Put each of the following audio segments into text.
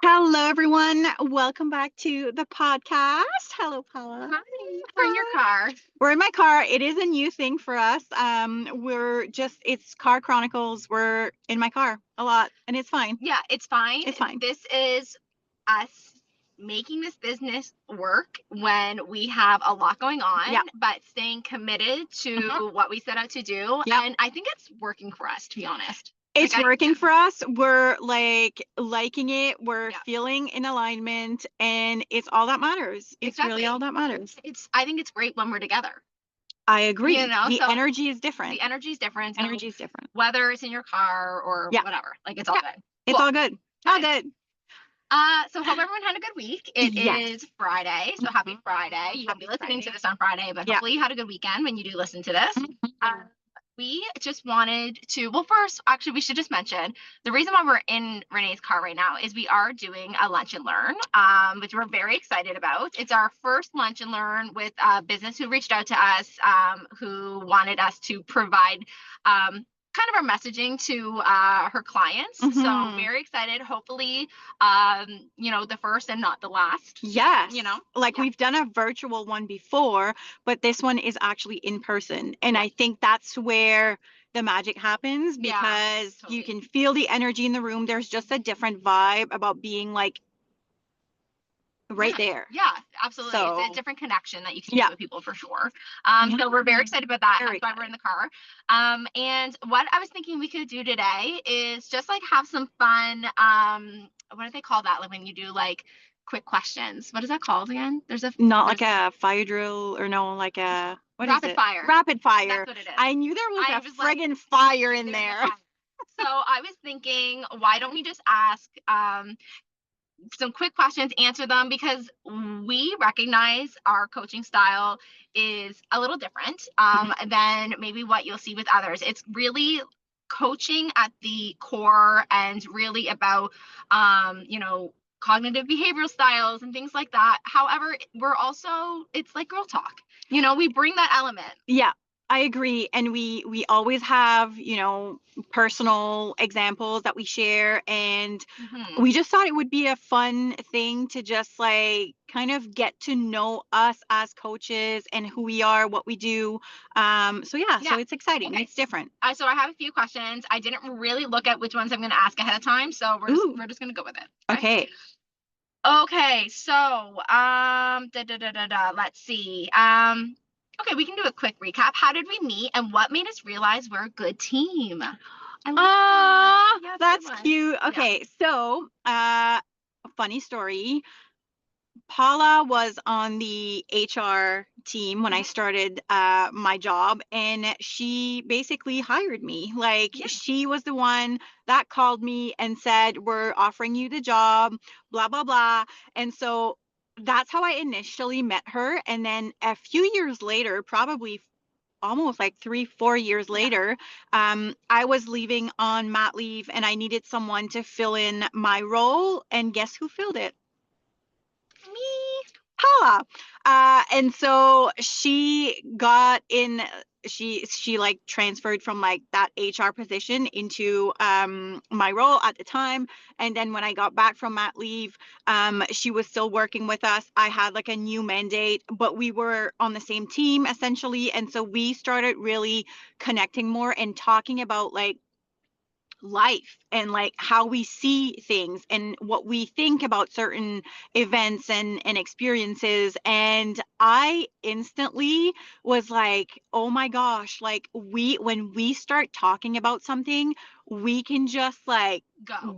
Hello, everyone. Welcome back to the podcast. Hello, Paula. Hi, we're in your car. We're in my car. It is a new thing for us. It's Car Chronicles. We're in my car a lot, and it's fine. Yeah, it's fine. It's fine. This is us making this business work when we have a lot going on, Yeah. but staying committed to what we set out to do. Yeah. And I think it's working for us, to be honest. It's Like, working for us. We're like liking it. We're Yeah. feeling in alignment, and it's all that matters. It's really Exactly. all that matters. I think it's great when we're together. I agree. You know, The so energy is different. the energy is different. So Energy is different. whether it's in your car or Yeah. whatever, like it's all good. It's Cool. all good. All good. So hope everyone had a good week. It Yes. is Friday, so happy Friday. You won't be listening to this on Friday, but Yeah. hopefully you had a good weekend when you do listen to this. We just wanted to, well, first, actually, we should just mention the reason why we're in Renee's car right now is we are doing a lunch and learn, which we're very excited about. It's our first lunch and learn with a business who reached out to us, who wanted us to provide kind of our messaging to her clients. So very excited. Hopefully, the first and not the last. Yes. You know, we've done a virtual one before, but this one is actually in person. And I think that's where the magic happens because you can feel the energy in the room. There's just a different vibe about being like right there. Yeah, absolutely. So, it's a different connection that you can do with people for sure. So we're very excited about that. That's why we're in the car. And what I was thinking we could do today is just like have some fun. What do they call that? Like when you do like quick questions. What is that called again? Not like a fire drill or no, like a rapid fire. Rapid fire. That's what it is. I knew there was a friggin' fire in there. So I was thinking, why don't we just ask some quick questions, answer them, because we recognize our coaching style is a little different than maybe what you'll see with others. It's really coaching at the core and really about, cognitive behavioral styles and things like that. However, it's like girl talk. We bring that element. Yeah. I agree. And we always have, personal examples that we share. And we just thought it would be a fun thing to just like kind of get to know us as coaches and who we are, what we do. So it's exciting. Okay. It's different. So I have a few questions. I didn't really look at which ones I'm going to ask ahead of time. So we're just going to go with it. Okay. Okay. So, let's see. Okay, we can do a quick recap. How did we meet and what made us realize we're a good team? That's cute. Okay, so funny story. Paula was on the HR team when I started my job, and she basically hired me. She was the one that called me and said, "We're offering you the job, blah, blah, blah." And so that's how I initially met her. And then a few years later, probably almost like 3-4 years later, I was leaving on mat leave and I needed someone to fill in my role. And guess who filled it? Me. Paula. And so she got in, she like transferred from like that HR position into my role at the time. And then when I got back from mat leave, she was still working with us. I had like a new mandate, but we were on the same team essentially. And so we started really connecting more and talking about like life and like how we see things and what we think about certain events and experiences. And I instantly was like, oh my gosh, like when we start talking about something, we can just like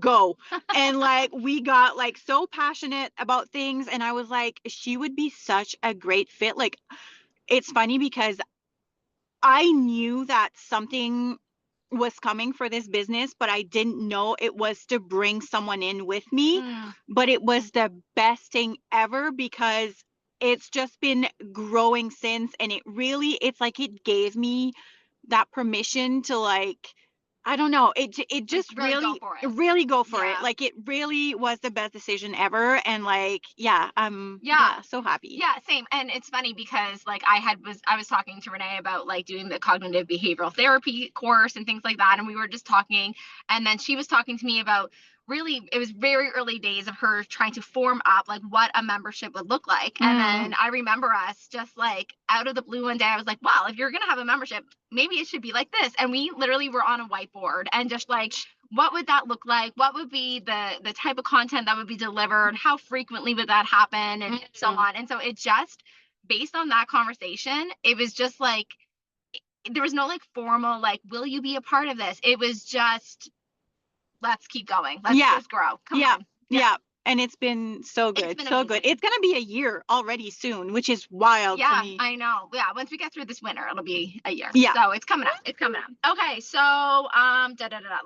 go. And like we got like so passionate about things, and I was like, she would be such a great fit. Like, it's funny because I knew that something was coming for this business, but I didn't know it was to bring someone in with me. But it was the best thing ever because it's just been growing since. And it's like it gave me that permission to like, I don't know, it just really go for it. Like it really was the best decision ever. And like, so happy. Yeah, same. And it's funny because like I was talking to Renee about like doing the cognitive behavioral therapy course and things like that. And we were just talking, and then she was talking to me about really, it was very early days of her trying to form up like what a membership would look like. And then I remember us just like out of the blue one day, I was like, well, if you're going to have a membership, maybe it should be like this. And we literally were on a whiteboard and just like, what would that look like? What would be the type of content that would be delivered? How frequently would that happen? And so on. And so it just, based on that conversation, it was just like, there was no like formal, like, will you be a part of this? It was just, let's keep going. Let's just grow. Come on. Yeah. And it's been so good. It's been so good. amazing. It's going to be a year already soon, which is wild to me. I know. Yeah. Once we get through this winter, it'll be a year. Yeah. So it's coming up. It's coming up. Okay. So,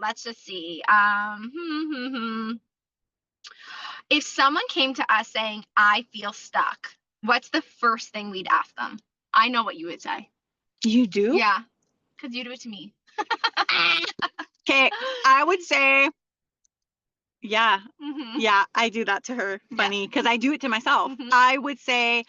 let's just see. If someone came to us saying, I feel stuck, what's the first thing we'd ask them? I know what you would say. You do? Yeah. Because you do it to me. Okay. I would say, yeah. Mm-hmm. Yeah, I do that to her. Funny, because I do it to myself. Mm-hmm. I would say,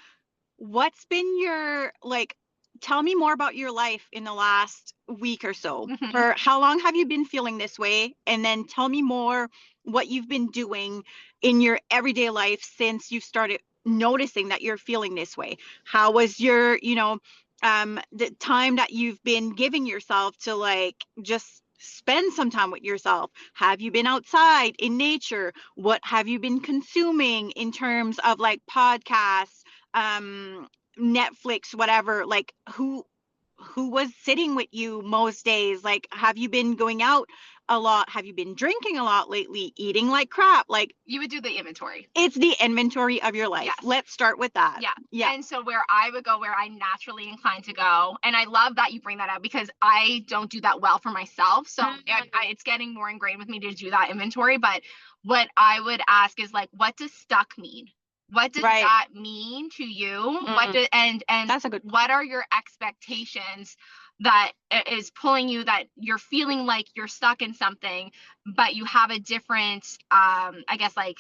what's been your, like, tell me more about your life in the last week or so. Mm-hmm. Or how long have you been feeling this way? And then tell me more what you've been doing in your everyday life since you started noticing that you're feeling this way. How was your, the time that you've been giving yourself to like just spend some time with yourself? Have you been outside in nature? What have you been consuming in terms of like podcasts, Netflix, whatever? Like who was sitting with you most days? Like, have you been going out a lot? Have you been drinking a lot lately? Eating like crap? Like, you would do the inventory. It's the inventory of your life. Yes. Let's start with that. Yeah. And so where I would go, where I naturally inclined to go, and I love that you bring that up because I don't do that well for myself. So it's getting more ingrained with me to do that inventory. But what I would ask is like, what does stuck mean? What does that mean to you? What do, and That's a good point. What are your expectations that is pulling you, that you're feeling like you're stuck in something, but you have a different, I guess, like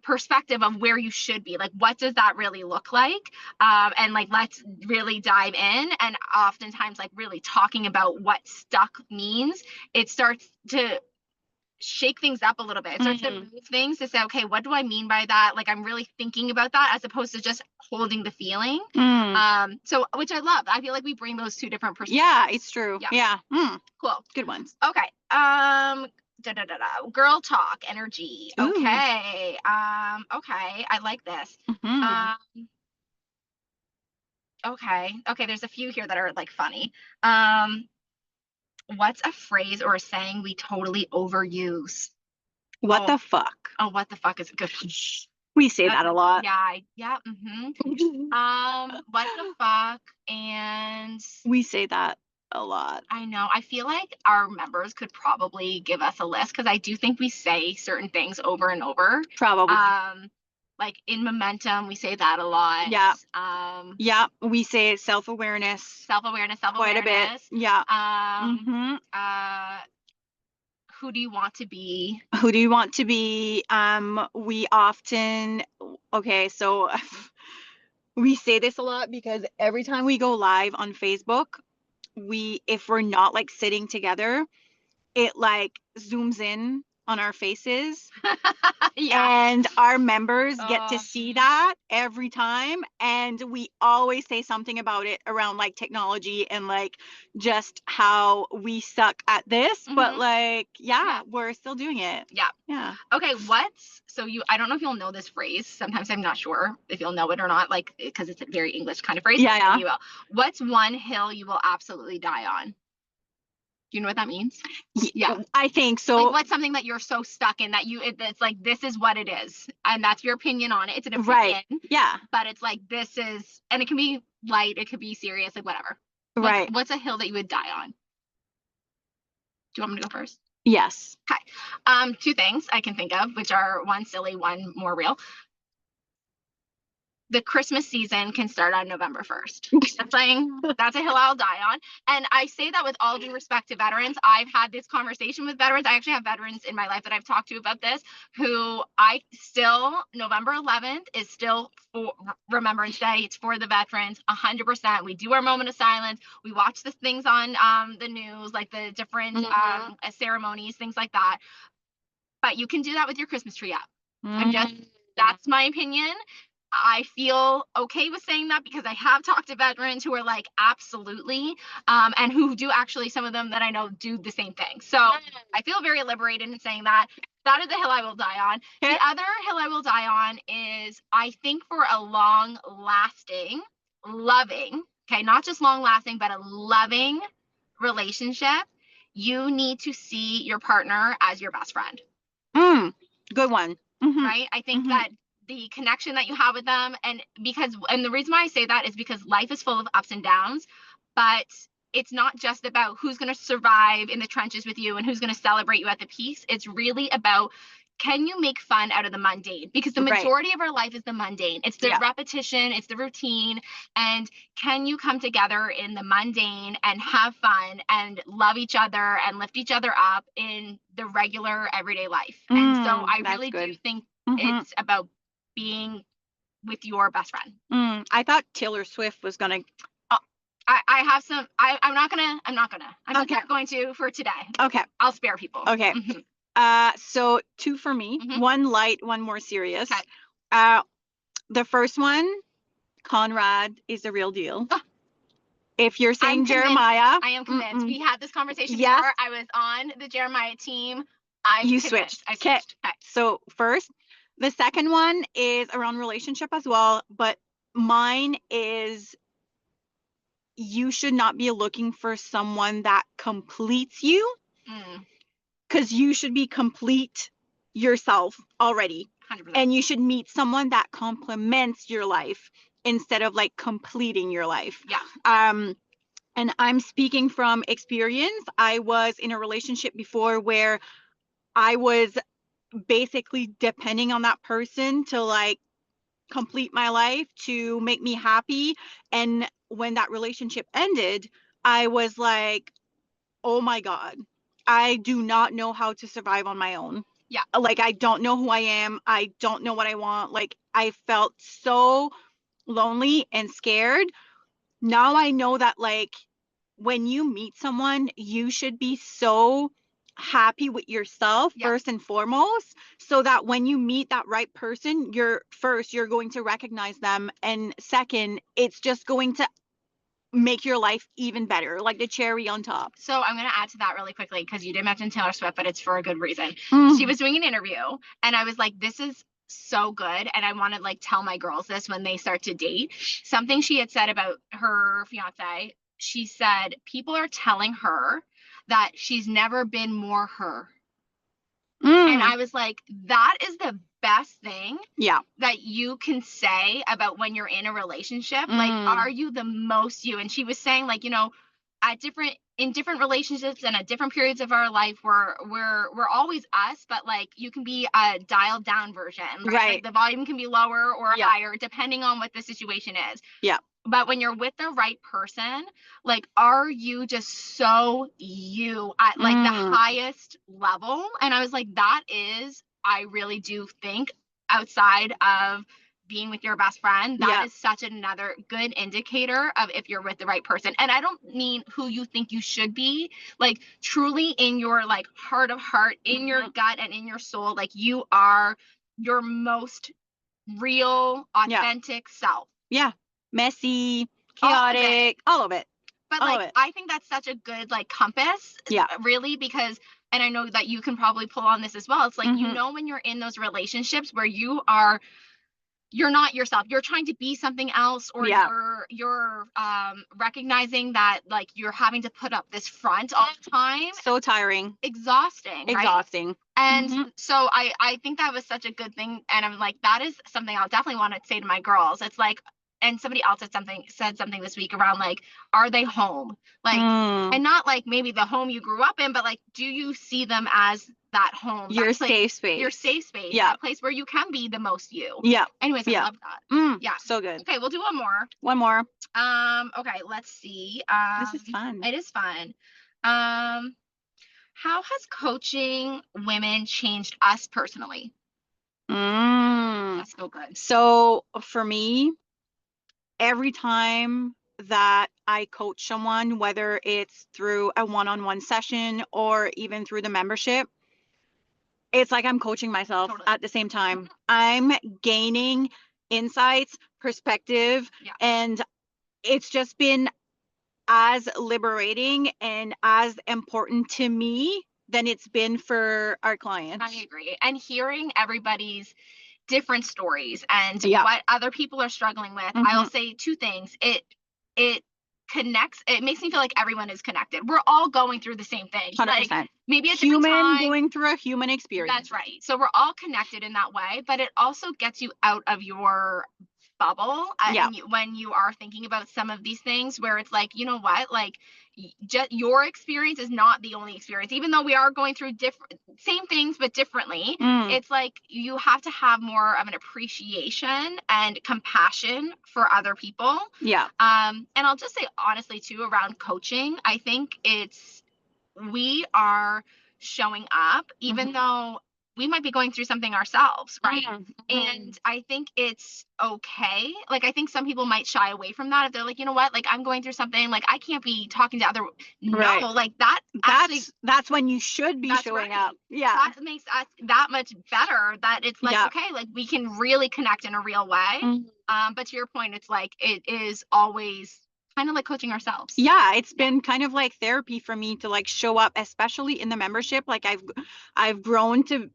perspective of where you should be? Like, what does that really look like? And like, let's really dive in. And oftentimes, like really talking about what stuck means, it starts to shake things up a little bit. It starts to move things to say, okay, what do I mean by that? Like, I'm really thinking about that as opposed to just holding the feeling. So, which I love. I feel like we bring those two different perspectives. Yeah, it's true. Yeah. Cool. Good ones. Okay. Girl talk energy. Ooh. Okay. Okay. I like this. Okay. There's a few here that are like funny. What's a phrase or a saying we totally overuse? What the fuck? Oh, what the fuck is a good one? We say that a lot. Yeah. What the fuck? And we say that a lot. I know. I feel like our members could probably give us a list because I do think we say certain things over and over. Probably. Like in Momentum, we say that a lot. Yeah. Yeah, we say self-awareness. Quite a bit. Yeah. Who do you want to be? Who do you want to be? We often, so we say this a lot because every time we go live on Facebook, if we're not like sitting together, it like zooms in on our faces. And our members get to see that every time, and we always say something about it around like technology and like just how we suck at this, but like we're still doing it. Yeah. Okay, I don't know if you'll know this phrase. Sometimes I'm not sure if you'll know it or not, like because it's a very English kind of phrase. Yeah. You will. What's one hill you will absolutely die on? Do you know what that means? Yeah, I think so. Like, what's something that you're so stuck in that it's like, this is what it is, and that's your opinion on it. It's an opinion, right? Yeah, but it's like, this is, and it can be light, it could be serious, like whatever. Right. What's a hill that you would die on? Do you want me to go first? Yes. Okay. Two things I can think of, which are one silly, one more real. The Christmas season can start on November 1st. That's a hill I'll die on. And I say that with all due respect to veterans. I've had this conversation with veterans. I actually have veterans in my life that I've talked to about this, who November 11th is still for Remembrance Day. It's for the veterans, 100%. We do our moment of silence. We watch the things on the news, like the different ceremonies, things like that. but you can do that with your Christmas tree up. That's my opinion. I feel okay with saying that because I have talked to veterans who are like, absolutely, and who do actually, some of them that I know do the same thing. So I feel very liberated in saying that. That is the hill I will die on. Okay. The other hill I will die on is, I think for a long lasting, loving, okay, not just long lasting, but a loving relationship, you need to see your partner as your best friend. Good one. Right? I think that the connection that you have with them, and the reason why I say that is because life is full of ups and downs, but it's not just about who's going to survive in the trenches with you and who's going to celebrate you at the peace. It's really about, can you make fun out of the mundane? Because the majority of our life is the mundane. It's the repetition, it's the routine. And can you come together in the mundane and have fun and love each other and lift each other up in the regular everyday life? And so I really do think it's about being with your best friend. I thought Taylor Swift was gonna. I have some. I'm not going to for today. Okay. I'll spare people. Okay. So 2 for me. 1 light, 1 more serious. Okay. The first one, Conrad is the real deal. If you're saying Jeremiah, I am convinced. We had this conversation Yes. before. I was on the Jeremiah team. You switched. I switched. Okay. So first, the second one is around relationship as well, but mine is, you should not be looking for someone that completes you, because you should be complete yourself already. 100%. And you should meet someone that complements your life instead of like completing your life. Yeah. And I'm speaking from experience. I was in a relationship before where I was basically depending on that person to like complete my life, to make me happy. And when that relationship ended, I was like, oh my God, I do not know how to survive on my own. Yeah. Like, I don't know who I am. I don't know what I want. Like, I felt so lonely and scared. Now I know that, like, when you meet someone, you should be so happy with yourself first and foremost, so that when you meet that right person, you're going to recognize them, and second, it's just going to make your life even better, like the cherry on top. So I'm going to add to that really quickly, because you did mention Taylor Swift, but it's for a good reason. She was doing an interview and I was like, this is so good. And I want to like tell my girls this when they start to date. Something she had said about her fiance, she said, people are telling her that she's never been more her. And I was like, that is the best thing that you can say about when you're in a relationship. Like, are you the most you? And she was saying, like, you know, in different relationships and at different periods of our life, we're always us, but like you can be a dialed down version, right? Like the volume can be lower or higher depending on what the situation is. Yeah. But when you're with the right person, like, are you just so you at like the highest level? And I was like, that is, I really do think, outside of being with your best friend, that is such another good indicator of if you're with the right person. And I don't mean who you think you should be, like truly in your like heart of heart, in your gut and in your soul, like you are your most real, authentic self. Yeah. Messy, chaotic, all of it. But like, I think that's such a good like compass, really, because, and I know that you can probably pull on this as well. It's like, you know, when you're in those relationships where you're not yourself, you're trying to be something else, or you're recognizing that like you're having to put up this front all the time. So tiring. Exhausting. Exhausting. Right? And so I think that was such a good thing. And I'm like, that is something I'll definitely want to say to my girls. It's like, and somebody else said something this week around like, are they home? Like, and not like maybe the home you grew up in, but like, do you see them as that home? Your safe space. Your safe space. Yeah. That place where you can be the most you. Yeah. Anyways, I love that. Yeah. So good. Okay, we'll do one more. One more. Okay, let's see. This is fun. It is fun. How has coaching women changed us personally? That's so good. So for me, every time that I coach someone, whether it's through a one-on-one session or even through the membership, it's like I'm coaching myself Totally. at the same time. I'm gaining insights, perspective, Yeah. and it's just been as liberating and as important to me than it's been for our clients. I agree. And hearing everybody's different stories and Yeah. what other people are struggling with, I'll say two things. It connects, it makes me feel like everyone is connected. We're all going through the same thing. 100%. Like maybe a different Human time. going through a human experience. That's right. So we're all connected in that way, but it also gets you out of your bubble. Yeah. And when you are thinking about some of these things where it's like, you know what, like just your experience is not the only experience, even though we are going through different same things but differently. It's like you have to have more of an appreciation and compassion for other people. Yeah. And I'll just say honestly too, around coaching, I think we are showing up even though we might be going through something ourselves, right? And I think it's okay. Like I think some people might shy away from that if they're like, you know what, like I'm going through something, like I can't be talking to other. Right. No, like that actually, that's when you should be showing up. Yeah. that makes us that much better, that it's like, Yeah. okay, like we can really connect in a real way. But to your point, it's like it is always kind of like coaching ourselves. Yeah, it's been kind of like therapy for me to like show up, especially in the membership. Like I've grown to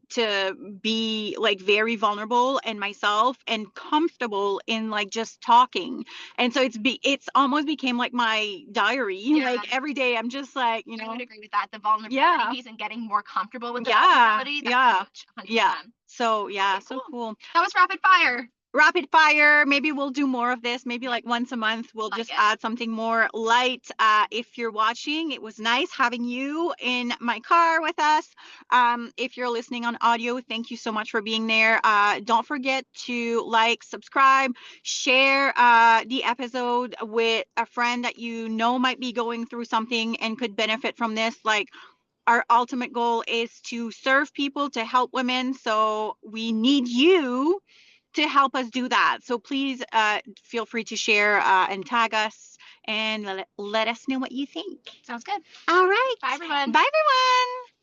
be like very vulnerable and myself and comfortable in like just talking. And so it's almost became like my diary. Yeah. Like every day I'm just like, you I know. would agree with that. The vulnerability Yeah. piece and getting more comfortable with the Yeah. vulnerability. That's Yeah. huge, 100%. Yeah. So yeah, Okay, so cool. That was rapid fire. Rapid fire. Maybe we'll do more of this. Maybe like once a month we'll Like just it. add something more light. If you're watching, it was nice having you in my car with us. If you're listening on audio, thank you so much for being there. Don't forget to like, subscribe, share the episode with a friend that you know might be going through something and could benefit from this. Like, our ultimate goal is to serve people, to help women. So we need you to help us do that. So please feel free to share and tag us and let us know what you think. Sounds good. All right. Bye, everyone. Bye, everyone.